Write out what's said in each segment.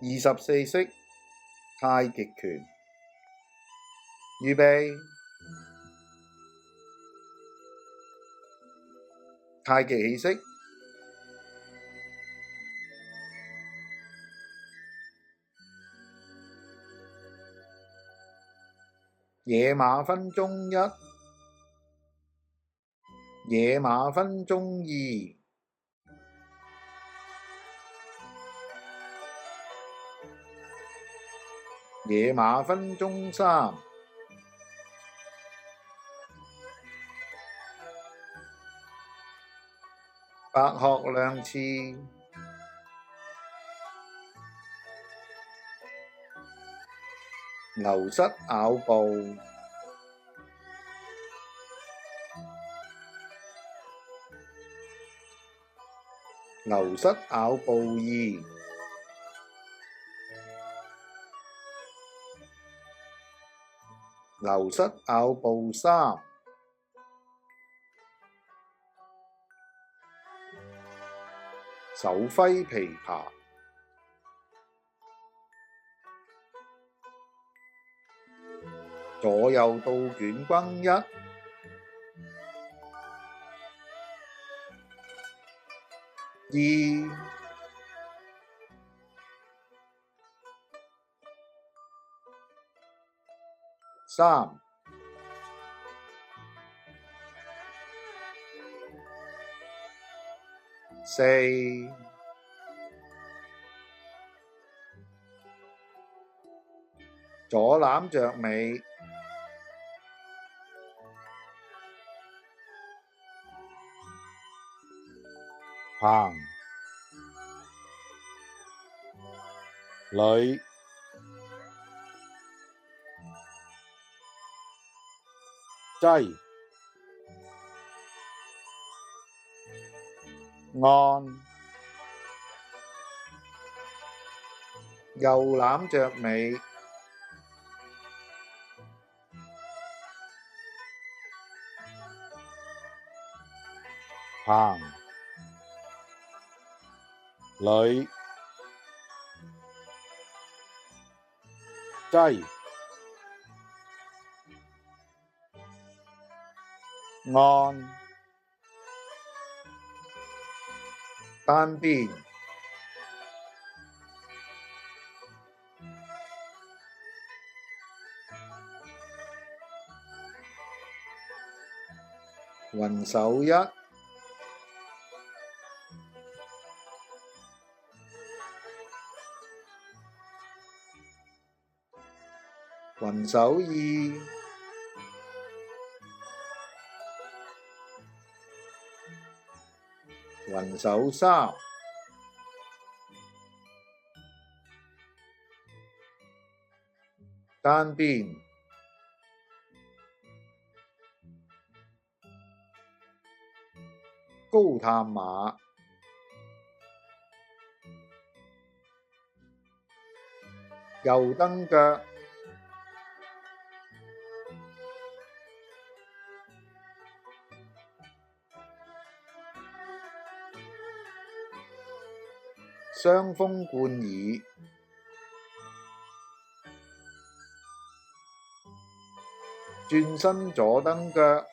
24式太極拳，預備。太極起式，野馬分鬃1，野馬分鬃2，野馬分鬃3，白鶴亮翅，牛膝咬步，牛膝咬步2，牛膝咬步3，手揮琵琶，左右倒捲弓1，2，3，4，左攬着尾，掤，捋，擠，按，右攬着尾，掤，捋，擠，按，單邊，雲手1，雲手2，雲手3，單邊，高探馬，右蹬腳，雙風貫耳，轉身左蹬腳，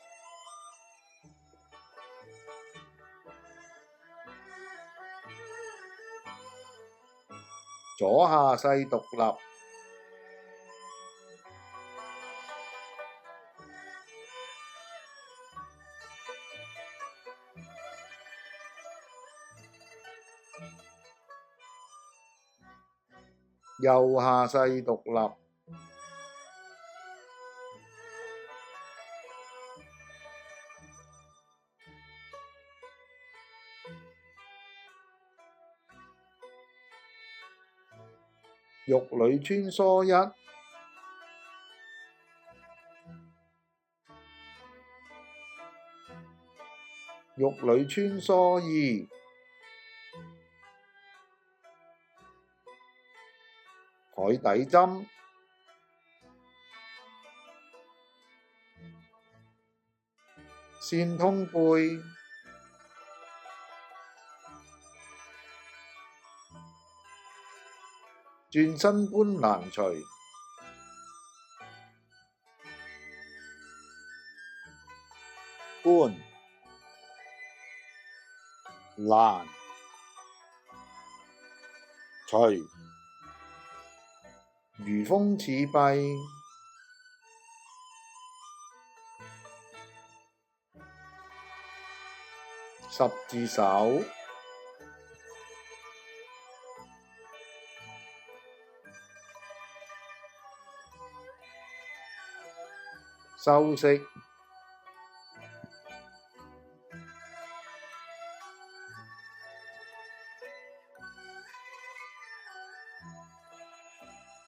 左下勢獨立，右下勢獨立，玉女穿梭1，玉女穿梭2，海底針，線通背，轉身般難除。般難除，如風似弊，十字手，修飾。